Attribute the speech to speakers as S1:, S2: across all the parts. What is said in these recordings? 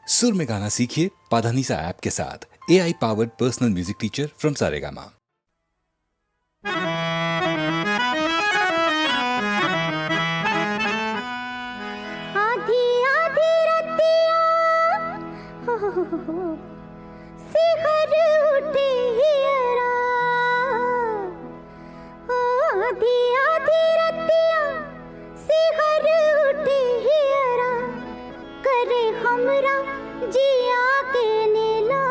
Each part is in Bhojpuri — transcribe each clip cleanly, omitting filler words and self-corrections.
S1: सुर में गाना सीखिए पाधानीसा ऐप के साथ। AI powered personal music teacher from Saregama.
S2: आधी आधी रतिया सिहर उठे हियरा, आधी आधी रतिया सिहर उठे हियरा, करे हमरा जिया के नीला,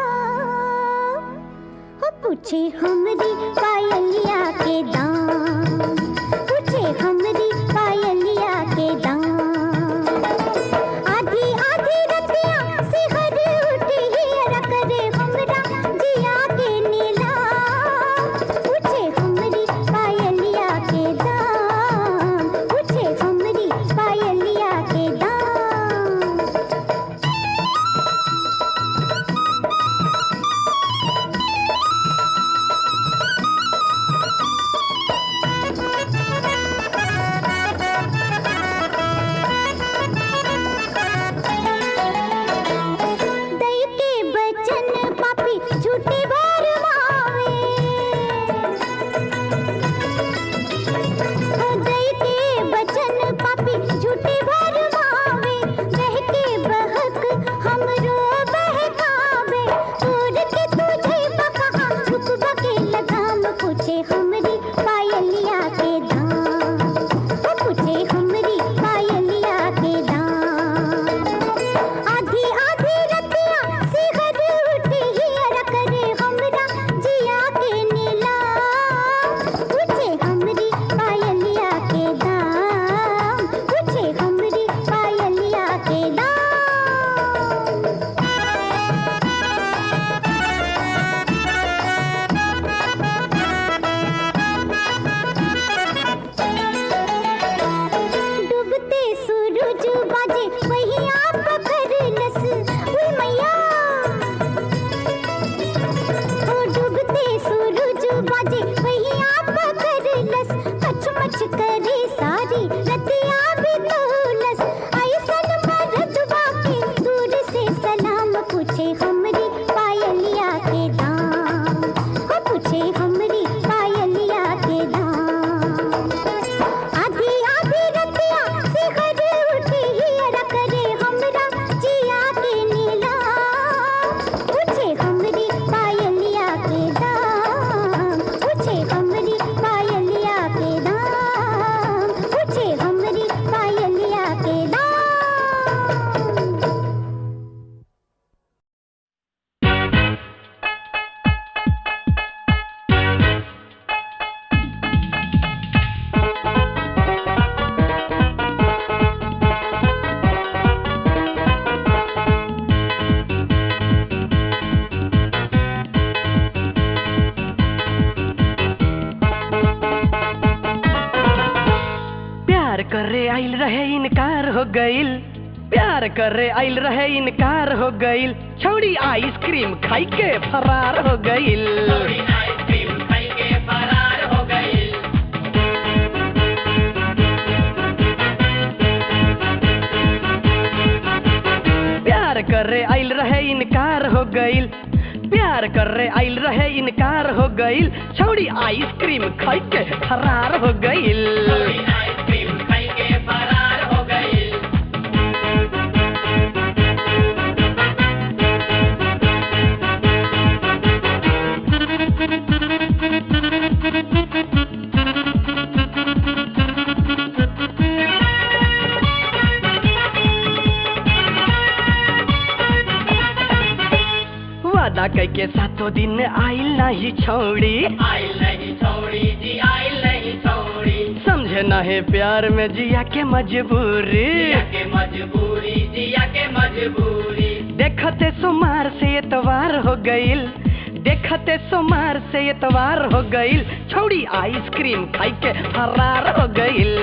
S2: पूछे हमरी पायलिया के दाम, पूछे हमरी पायलिया के दाम। आधी आधी रतिया सिहर उठे हियरा, करे हमरा जिया के नीला, पूछे हमरी पायलिया के दाम, पूछे हमरी पायलिया के दाम। दई के बचन पापी झूठे भरमावे, दई के बचन पापी झूठे भरमावे, बह के बहक हमरो बहकावे, तोर के तुझे बकहा रुक बके लगाम, पूछे हमरी पायलिया के दाम, पूछे हमरी पायलिया के दाम। आधी आधी रतिया सिहर उठे हियरा, करे हमरा जिया के नीला, पूछे हमरी पायलिया के दाम, पूछे हमरी पायलिया के दाम। डूबते सूरज बाजे पहिया पकड़लस, उई मैया, ओ डूबते सूरज बाजे पहिया पकड़लस, मच करे सारी रतिया बितौलस, ऐसन मरदवा के दूर से सलाम, पूछे हमरी पायलिया के दाम, ओ पूछे हमरी पायलिया के दाम। आधी आधी रतिया सिहर उठे हियरा, करे हमरा जिया के नीला, पूछे हमरी पायलिया के दाम, पूछे हमरी पायलिया के दाम, पूछे हमरी पायलिया के दाम।
S3: प्यार करे आइल रहे इनकार हो गइल, प्यार करे आइल रहे इनकार हो गइल, छौड़ी आइसक्रीम खाई के फरार हो गइल। प्यार करे आइल रहे इनकार हो गइल, प्यार करे आइल रहे इनकार हो गइल, छौड़ी आइसक्रीम खाई के फरार हो गइल। वादा कई के सातों दिन आइल नहीं छौड़ी, समझे नहीं प्यार में जिया के मजबूरी, देखते सोमार से एतवार हो गइल, देखते सोमार से एतवार हो गइल, छौड़ी आइसक्रीम खाई के फरार हो गइल।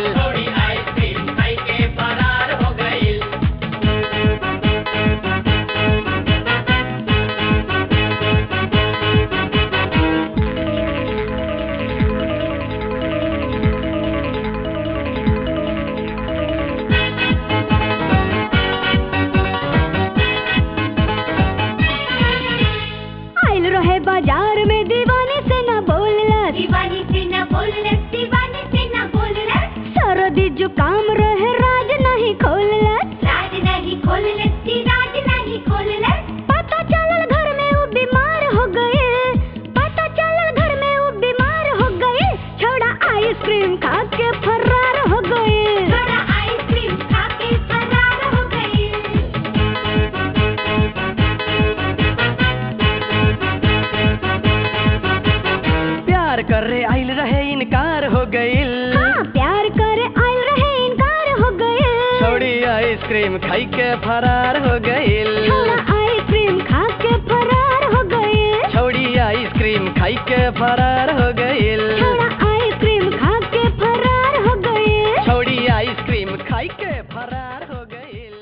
S3: आइसक्रीम खाई के फरार हो गइल।
S2: छौड़ा आइसक्रीम खा के फरार हो गइल।
S3: छौड़ी आइसक्रीम खाई के फरार हो गइल।
S2: छौड़ा आइसक्रीम खा के फरार हो गइल।
S3: छौड़ी आइसक्रीम खाई के फरार हो गइल।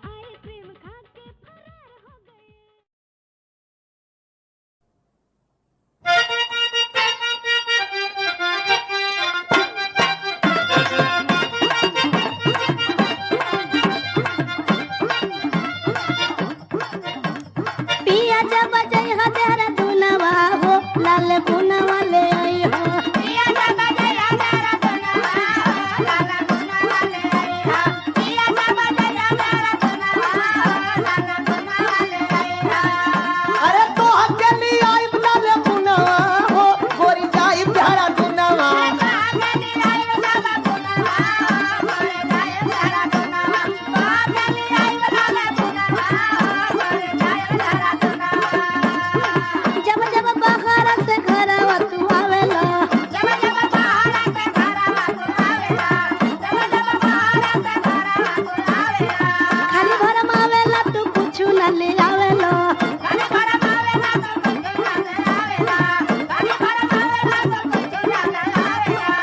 S2: आइसक्रीम खा के फरार हो गइल। पिया जब जय हो तेरा दुनवा हो लाल पुनवा ले आई हो। पिया जब जय हो तेरा दुनवा हो लाल पुनवा ले आई हो। पिया जब जय हो तेरा दुनवा हो लाल पुनवा ले आई हो।
S4: अरे तो अकेली आई लाल पुनवा हो गोरी जाई प्यारा दुनवा।
S2: जब जब बाहर से घरवा तू आवेला। जब जब बाहर से घरवा तू आवेला। जब जब बाहर से घरवा तू आवेला। खाली भरम आवेला तू कुछु न ले आवेला। खाली भरम आवेला तू कुछु न ले आवेला। खाली भरम आवेला तू कुछु न ले आवेला।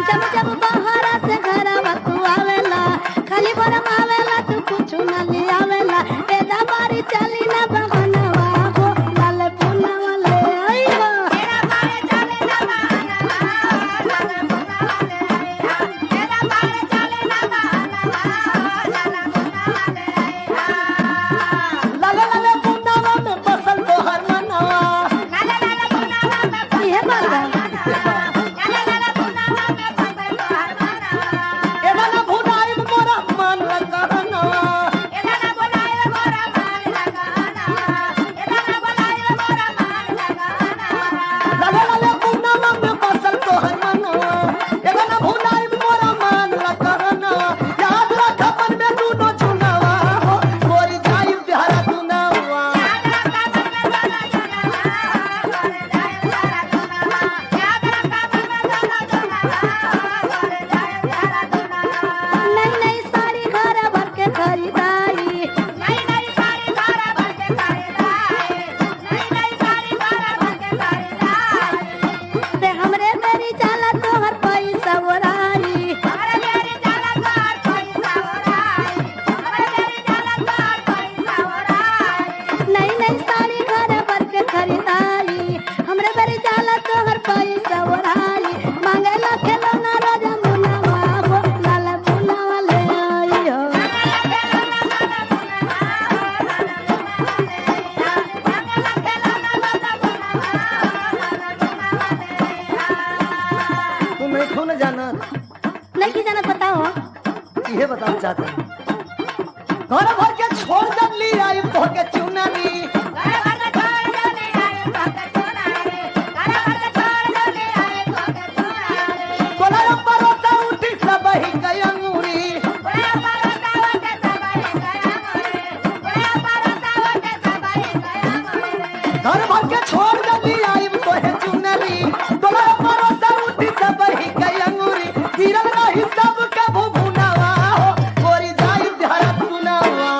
S2: जब जब बाहर से घरवा तू आवेला। खाली भरम आवेला तू कुछु न ले आवेला। तेरा बारी चली ना बहनवा हो लाल पुनवा ले आई हो। तेरा बारी चली ना बहनवा हो लाल पुनवा ले आई हो। तेरा बारी चली ना बहनवा हो लाल पुनवा ले आई हो।
S4: लाले लाले पुनवा में बसल तोहर मनवा।
S2: लाले लाले पुनवा में इहे बाबा। लाले लाले पुनवा में बसल तोहर मनवा।
S4: एदा ना भुनाई मोरा मन कहनवा।
S2: एदा ना बोलाए मोरा मान लगाना। एदा ना बोलाए मोरा मान लगाना।
S4: लाले लाले पुनवा में बसल तोहर मनवा। एदा ना भुनाई मोरा मन कहनवा। याद रख अपन में दूनो चुनावा हो गोरी जाई प्यारा दुनवा।
S2: नई नई साड़ी घर भर के खरीदाई। नई नई साड़ी घर भर के खरीदाई। नई नई साड़ी घर भर के खरीदाई। ते हमरे मेरी जाला तोहर पैसा ओराई। हमरे मेरी जाला तोहर पैसा ओराई। हमरे मेरी जाला तोहर पैसा ओराई। नई नई साड़ी घर भर के खरीदाई। हमरे मेरी जाला तोहर पैसा ओराई। मांगेला खिलौना राजा मुनवा हो लाल पुनवा ले आई हो।
S4: तुम नहीं खून जानत
S2: नहीं की जानत बताओ।
S4: इहे बताना चाहते हैं। घर भर के छोड़ जब ली आई तो के चुनरी। कोलार परोसा उठी सब ही गई अंगूरी। घर भर के छोड़ जब ली आई तो है चुनरी। कोलार परोसा उठी सब ही गई अंगूरी। गिरल रही सब के भुभुनावा हो गोरी जाई प्यारा दुनवा।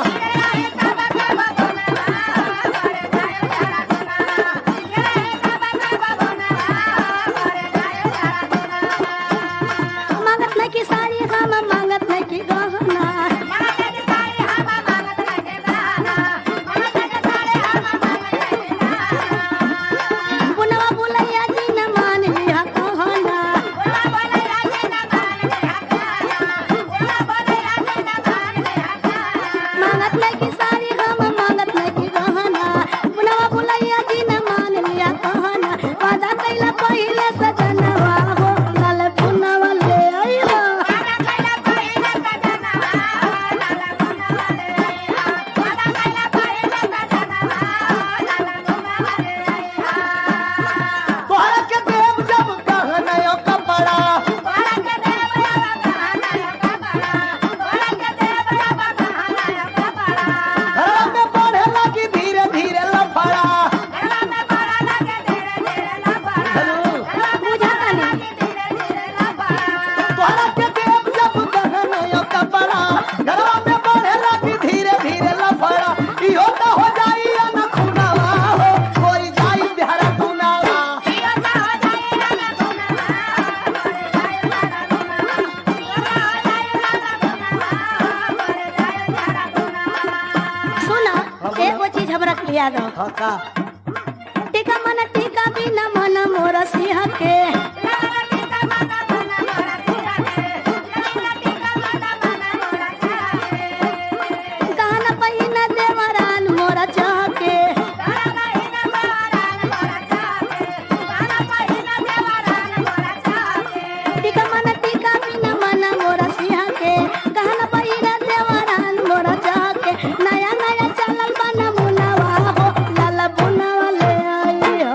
S2: याद हो
S4: हाँ का
S2: टीका मन टीका बिना मन मोर सिंह के गहना पहिना देवरान मोर चाके टीका मन टीका बिना मन मोर सिंह के गहना पहिना देवरान मोर चाके नया नया चलल बन मुनवा हो लाल बुनवा ले आई हो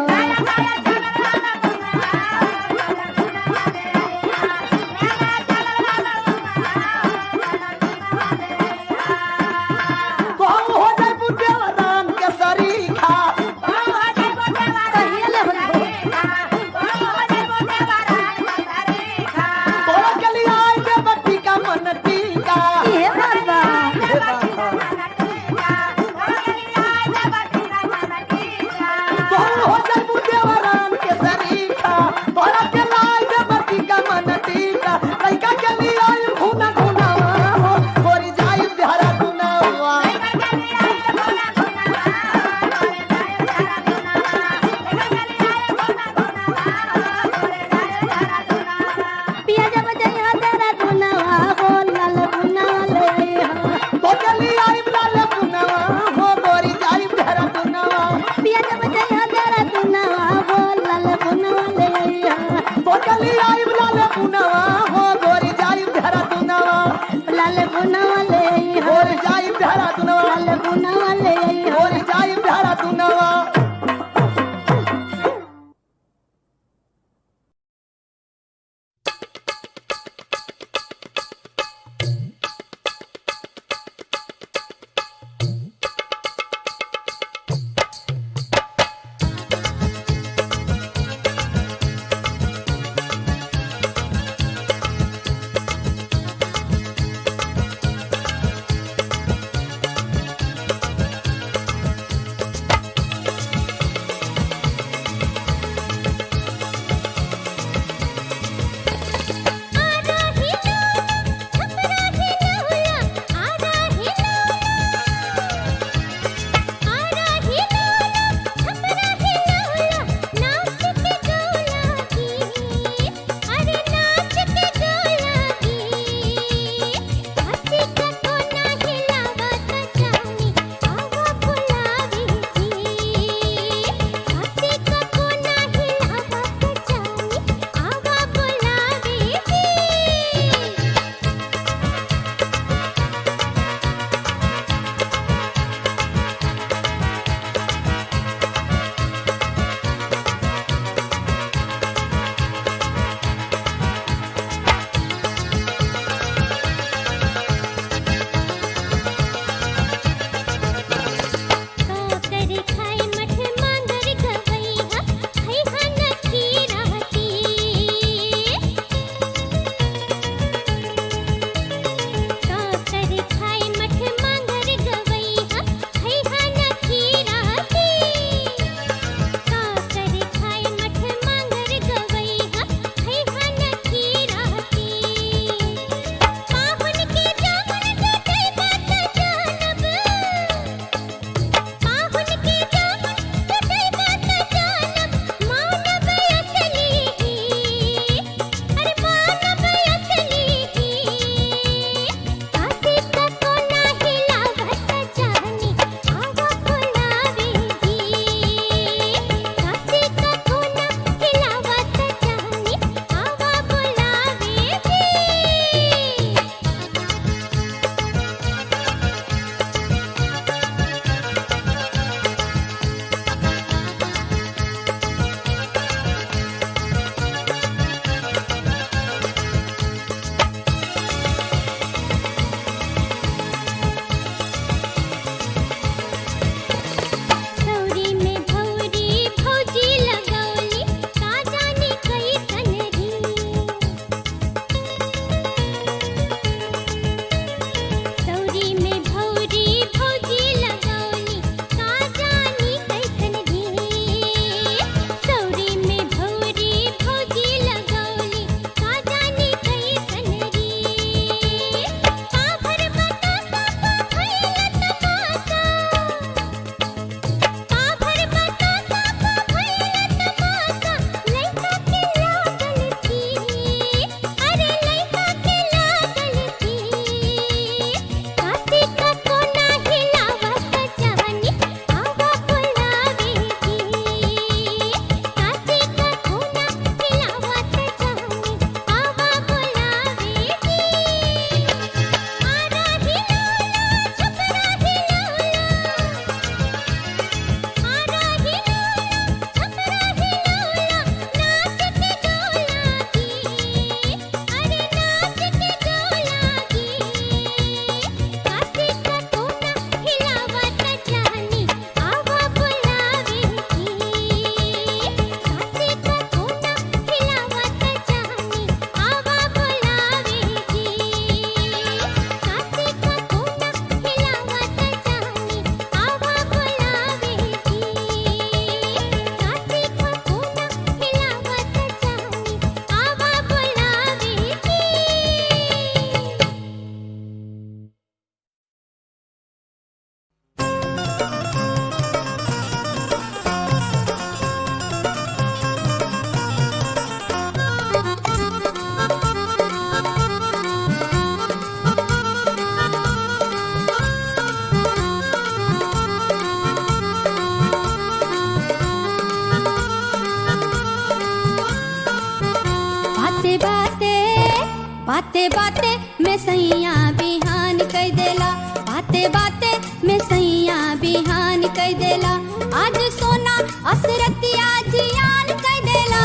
S2: सैया बिहान कह देला, बाते बाते में सैया बिहान कह देला। आज सोना असरतिया जियान कह देला,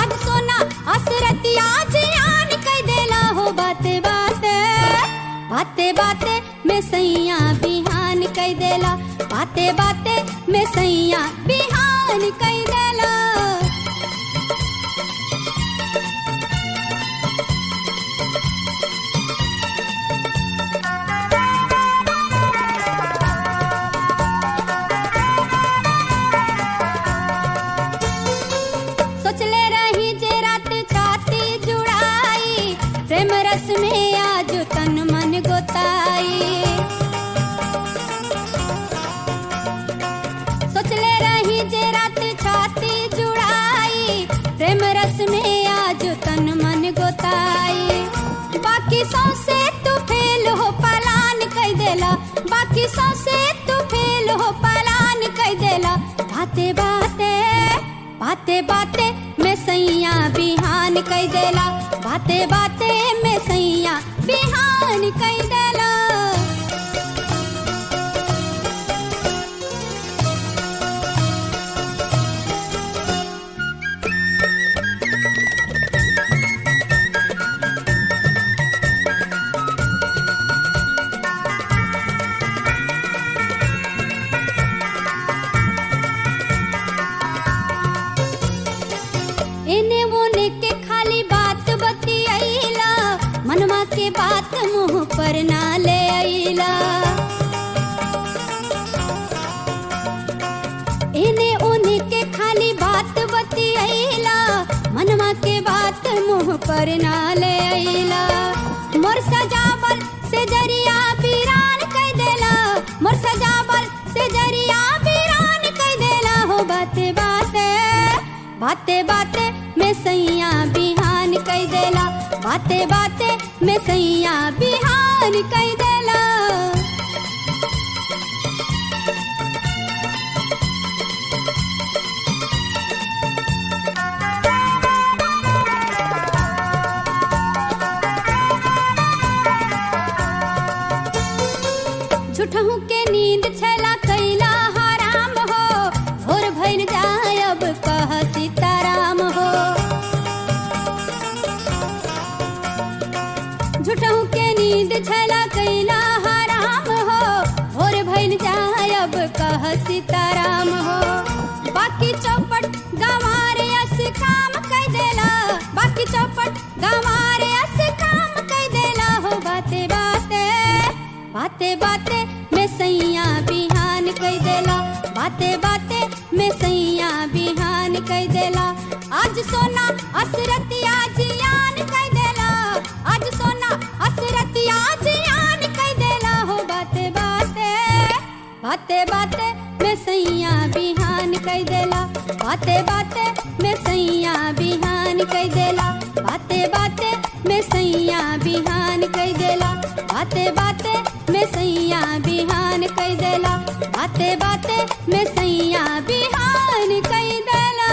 S2: आज सोना असरतिया जियान कह देला हो। बाते बाते बाते बाते में सैया बिहान कह देला, बाते बाते में सैया बिहान कह देला। सोचले रही जे रात छाती जुड़ाई, प्रेम रस में आज तन मन गोताई। सोचले रही जे रात छाती जुड़ाई, प्रेम रस में आज तन मन गोताई। बाकी सौसे तू फेल हो पलान कह देला, बाकी सौसे तू फेल हो पलान कह देला। बाते बाते बाते बाते में सैया बिहान कह देला, बाते बाते में सैया बिहान कह देला। एने मोने के खाली बात बतियाइला, मनवा के बात मुंह पर ना ले आइला। एने ओने के खाली बात बतियाइला, मनवा के बात मुंह पर ना ले आइला। मोर सजावल से जरिया वीरान कह देला, मोर सजावल से जरिया वीरान कह देला हो। बाते बाते बाते बाते में सैया बिहान कह देला, बाते बाते में सैया बिहान कह देला। झूठहू के नींद छला कैला हराम हो, भोर भइल जाए अब कह सीताराम हो। झूठहू के नींद छला कैला हराम हो, भोर भइल जाए अब कह सीताराम हो। बाकी चौपट गंवारे अस काम कह देला, बाकी चौपट गंवारे अस काम कह देला हो। बाते बाते बाते बाते में सैया बिहान कह देला, बाते बाते में सैया बिहान कह देला। आज सोना असरतिया जियान कह देला, आज सोना असरतिया जियान कह देला हो। बाते बाते बाते बाते में सैया बिहान कह देला, बाते बाते में सैया बिहान कह देला, बाते बाते में सैया बिहान कह देला, बाते बाते में सैया बिहान कह देला, बाते बाते में सैया बिहान कह देला।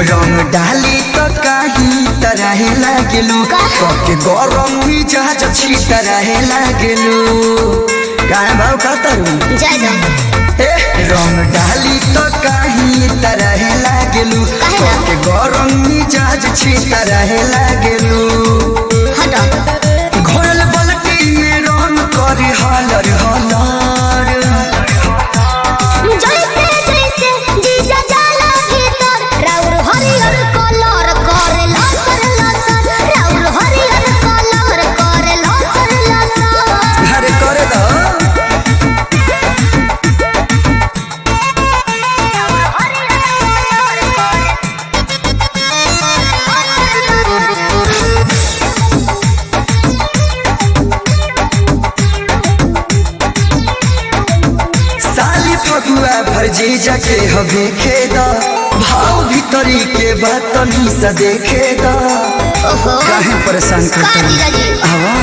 S5: रंग डाली तो काही तरह लागेलू, सबके गरम मिजाज छी तरह लागेलू। गाना भाव कतरू रंग डाली तो काही तरह लागेलू, सबके गरम मिजाज छी तरह लागेलू। घोरल बलटी में रंग करे हलर हलर,
S6: जैसे जैसे जीजा जाला भीतर राउर हरियर कलर करे लसर लसर, राउर हरियर कलर करे लसर लसर।
S5: हरे करे दो
S6: हरियर कलर करे
S5: तहर जीजा के हवे खेदा भाव भीतरी के बात तनी सा देखे दा
S6: ओहो
S5: काहे परेशान
S6: का
S5: करता
S6: जीजा जी
S5: आवा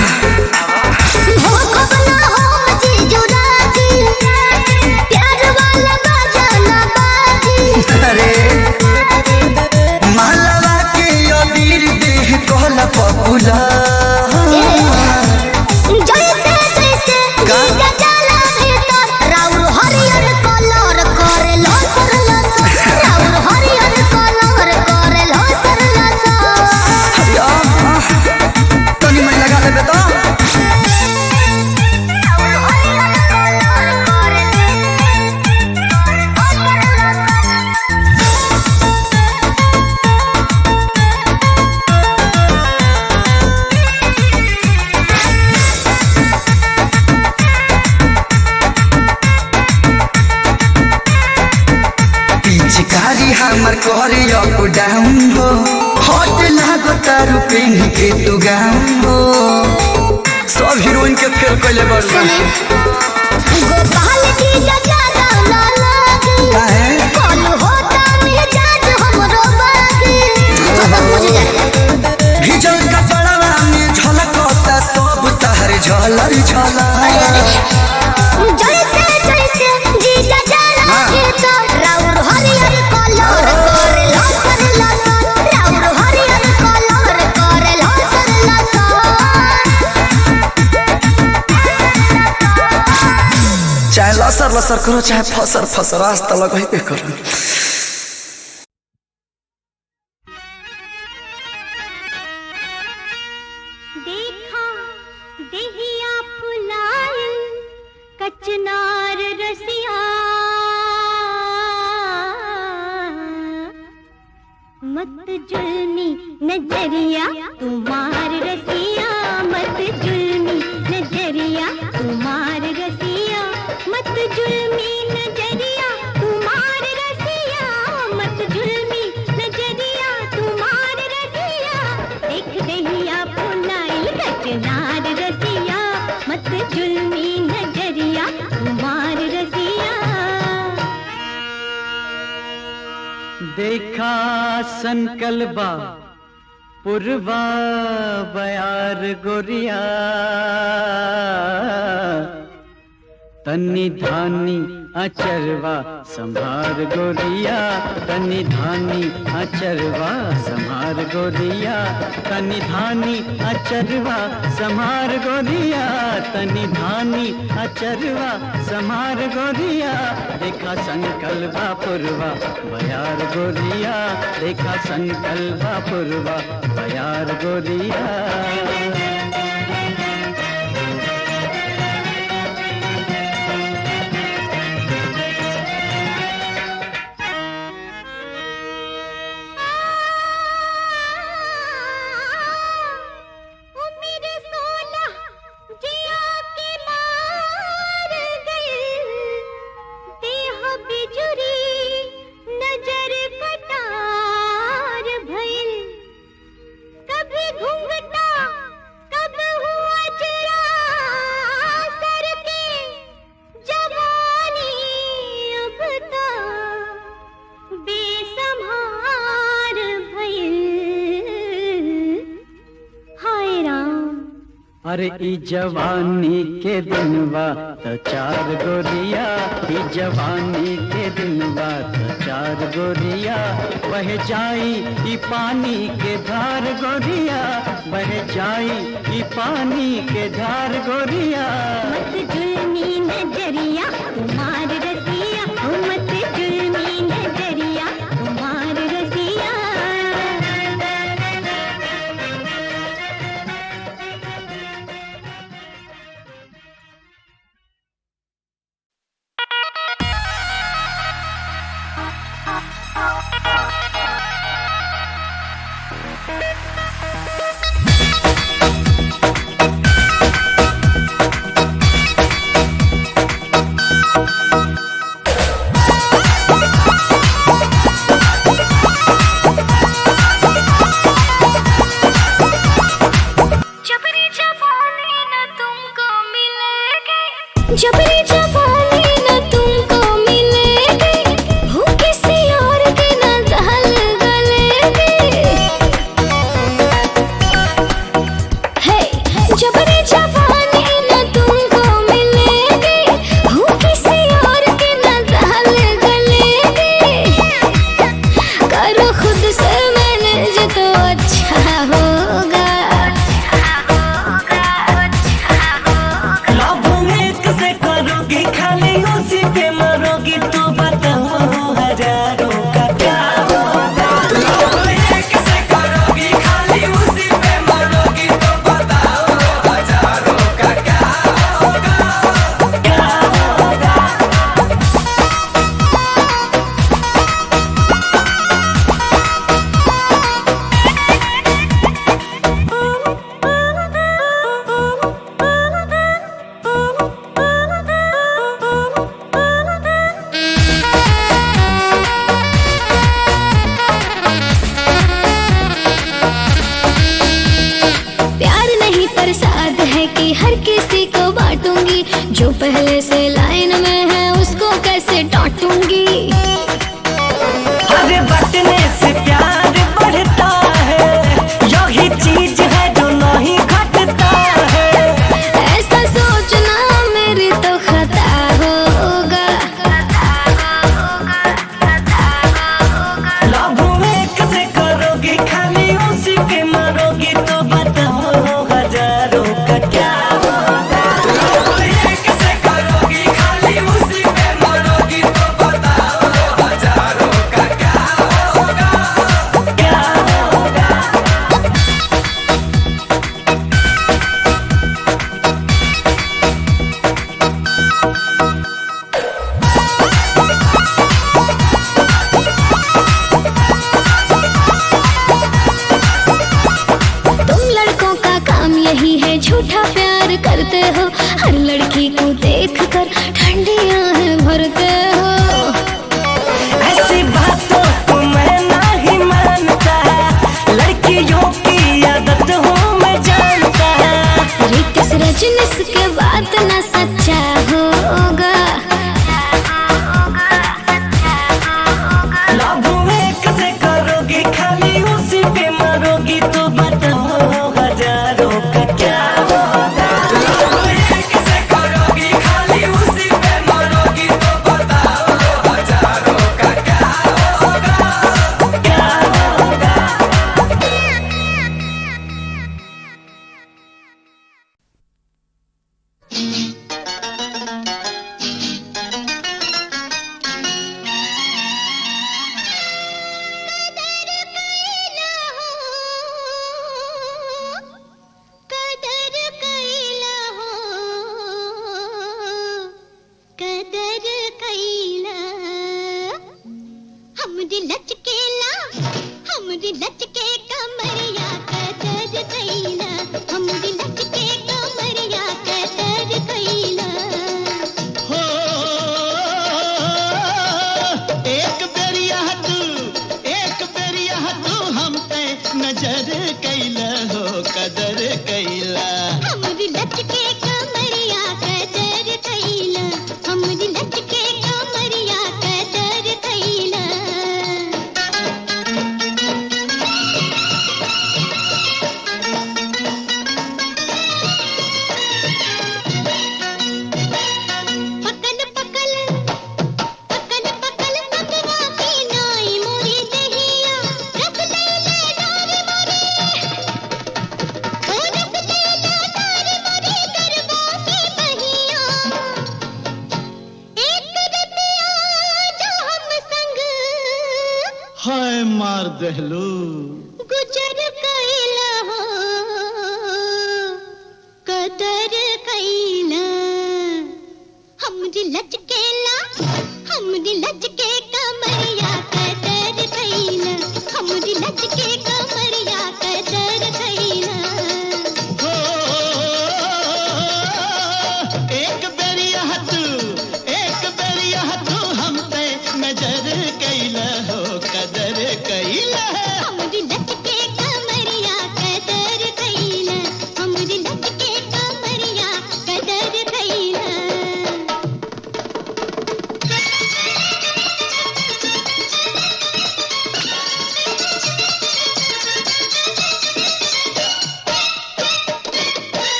S6: हो खबना हो जीजू राजी प्यार वाला बजाना बाजी
S5: अरे मालवा के अबीर देह कहला पपुला
S6: जैसे जैसे जीजा जाला भीतर राउर हरियर कलर करे लसर लसर राउर हरियर कलर करे लसर लसर
S5: तनी मन लगा लेबे तो पिचकारी हमर करे अप डाउन हो हट लागो तारू पेन के तू गाउन हो सब हीरोइन के फेल कइले बड़
S6: गोपाल जीजा जाला ना लागी
S5: काहे
S6: कल होता मिजाज हमरो बागी बुझ जाए
S5: भिजल कपड़वा में झलकता सब तहर झलर झलर
S6: जैसे जैसे जीजा जाला भीतर राउर हरियर कलर करे लसर लसर राउर हरियर कलर करे लसर लसर
S5: चाहे लसर लसर करो चाहे फसर फसर रास्ता लगैबे करो
S6: देखा देहिया फुलायल कचनार रसिया मत जुल्मी नजरिया तुम्हार रसिया मत जुल्मी नजरिया तुम्हार रसिया मत जुल्मी नजरिया तुम्हार रसिया मत जुल्मी नजरिया तुम्हार रसिया देख दहिया फुलाइल कचनार रसिया मत जुल्मी नजरिया तुम्हार रसिया
S3: देखा संकल्बा पुरवा बयार गोरिया तन्नी धानी अचरवा संभार गोरिया तन्नी धानी अचरवा संभार गोरिया तन्नी धानी अचरवा संभार गोरिया तन्नी धानी अचरवा संभार गोरिया देखा संकल्पा पुरवा बयार गोरिया देखा संकल्पा पुरवा बयार गोरिया अरे ई जवानी के दिनवा तो चार गोरिया ई जवानी के दिनवा तो चार गोरिया बह जाई ई पानी के धार गोरिया बह जाई ई पानी के धार गोरिया
S6: मत जुल्मी नजरिया तुम्हार रसिया मत जुल्मी नजरिया तुम्हार रसिया जबरी जवानी न तुमको मिलेगी दूंगी, हर किसी को बांटूंगी, जो पहले से लाइन में है उसको कैसे डांटूंगी।
S3: हर बटने से प्यार बढ़ता है, यही चीज है जो नहीं घटता है।
S6: ऐसा सोचना मेरी तो खता होगा।
S3: लाभ एक से करोगी, खाली उसी पे मरोगी, तो बताओ हजारों का क्या होगा। लाभ एक से करोगी, खाली उसी पे मरोगी, तो बताओ हजारों का क्या होगा, क्या होगा।
S6: तुम लड़कों का काम यही है, झूठा प्यार करते हो, हर लड़की को देख कर ठंडी आहें भरते हो।
S3: ऐसी बातों को मैं नहीं मानता, लड़कियों की आदत हूँ मैं जानता।
S6: रितेश रजनीश के बात ना सच्चा होगा।
S3: लाभ एक से करोगी, खाली उसी पे मरोगी, तो बताओ हजारों का क्या होगा। लाभ एक से करोगी, खाली उसी पे मरोगी, तो बताओ हजारों का क्या होगा, क्या होगा।
S6: कदर कैला हो, कदर कैला, हमरी लचकेला, हमरी लचके कमरिया, कदर कैला, हमरी लचके कमरिया, कदर कैला।
S7: हो एक बेरिया तू हम पे नजर कैला हो, कदर कैला।
S6: हमरी लचके कमरिया, कदर कैला, हमरी लचके कमरिया, कदर कैला। पकल पकल पकल पकल पकवा की नाई मोरी दहिया, रस ले ले डारी मोरी, ओ रस ले ले डारी मोरी, गरबा की बहिया। एक रतिया जो हम संग
S7: हाय मार दहलू,
S6: गुजर कैला हो, कदर कैला, हमरी लचकेला, हमरी लचके कमरिया, कदर कैला, हमरी लचके कमरिया, कदर कैला।
S7: हो एक बेरिया तू हम पे नजर कैला हो, कदर कैला।
S6: हमरी लचके कमरिया, कदर कैला, हमरी लचके कमरिया, कदर कैला।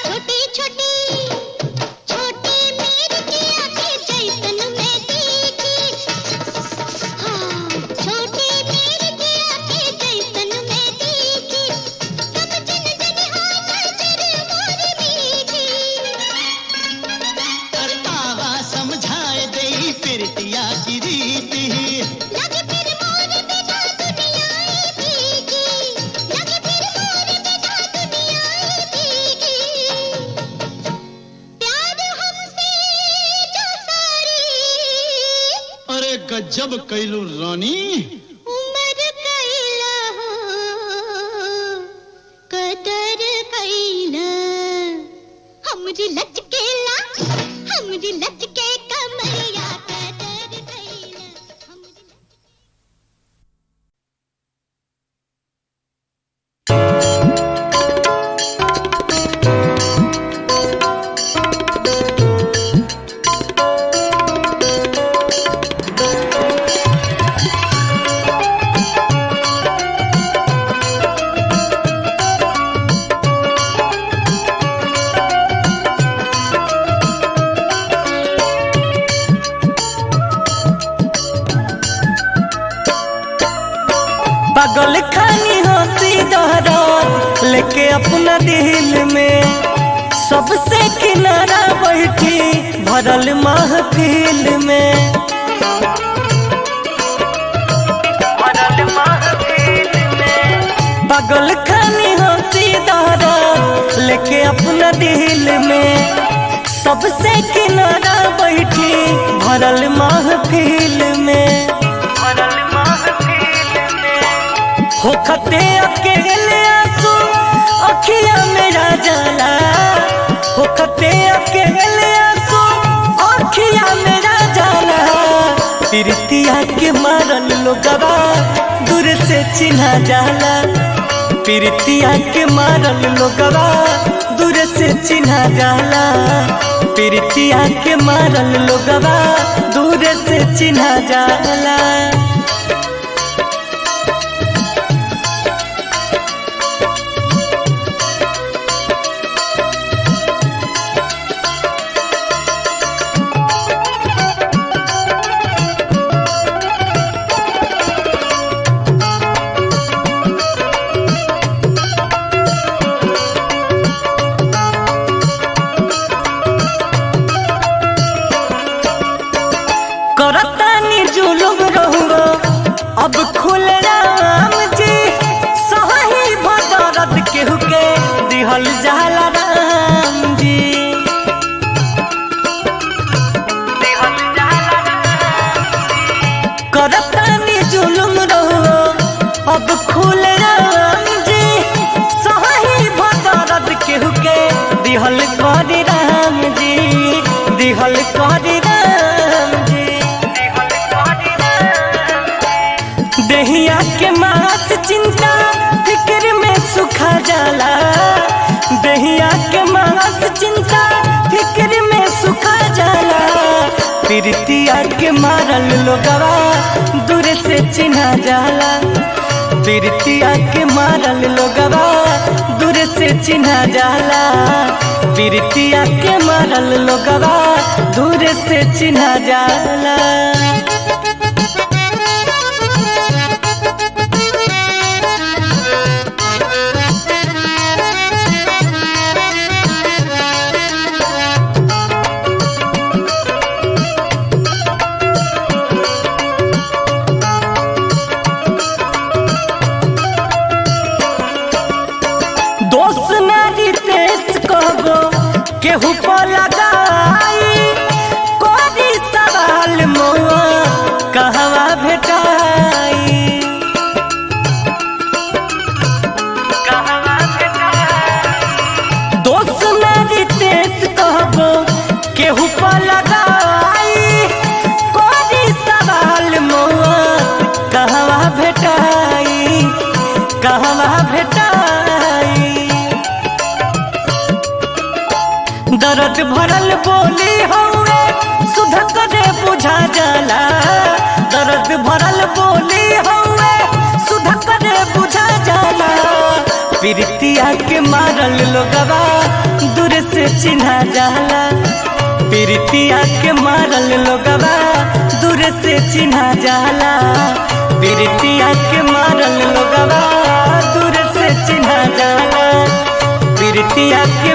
S6: छोटी छोटी छोटी मिर्चियाँ के जैसन मैं तीखी, हाँ छोटी मिर्चियाँ के जैसन मैं तीखी, समझन जनिहार नजर मोरी मीठी।
S7: करतावा समझाए दे फिरतिया की रीति,
S6: लगे फिर मोर बिना दुनियाई फीकी, लगे फिर मोर बिना दुनियाई फीकी। प्यार हमसे जो सारी
S7: अरे गजब कैलू रानी।
S6: उमर कैला हो, कदर कैला, हमरी लचकेला, हमरी लचके कमरिया, कदर कैला, हमरी
S3: सबसे किनारा बैठी भरल महफिल में, पागल खानी हंसी दारा लेके अपना दिल में, सबसे किनारा बैठी भरल महफिल में, होखते अकेले आंसू अखियां मेरा जाला, होखते अकेले आंसू अखियां मेरा जाला, प्रीतिया के मारल लोगवा दूर से चिन्हा जाला, प्रीतिया के मारल लोगवा दूर से चिन्हा जाला, प्रीतिया के मारल लोगवा दूर से चिन्हा जाला। करतानी जुलुम रहूंगो अब खुल राम जी, सही भदरद केहू के दिहल जाला राम जी, करतानी जुलुम रहूंगो अब खुल राम जी, सही भदरद केहू के दिहल करी राम जी, दिहल करी राम जी। देहिया के मास चिंता फिक्र में सुखा जाला, देहिया के मास चिंता फिक्र में सुखा जाला, प्रीतिया के मारल लोगवा दूर से चिन्हा जाला, प्रीतिया के मारल लोगवा दूर से चिन्हा जाला, प्रीतिया के मारल लोगवा दूर से चिन्हा जाला। दोस्त नारी तेज कहबो केहू को लगाई, कोरी सवाल मौआ कहवा भेटाई, दोस्त नारी तेज कहबो केहू को लगाई, कोरी सवाल मौआ कहवा भेटाई, कहवा भेटाई, दर्द भरल बोली हौवे सुध करे बुझा जाला, दर्द भरल बोली हौवे सुध करे बुझा जाला, प्रीतिया के मारल लोगवा दूर से चिन्हा जाला, प्रीतिया के मारल लोगवा दूर से चिन्हा जाला, प्रीतिया के मारल लोगवा दूर से चिन्हा जाला, प्रीतिया के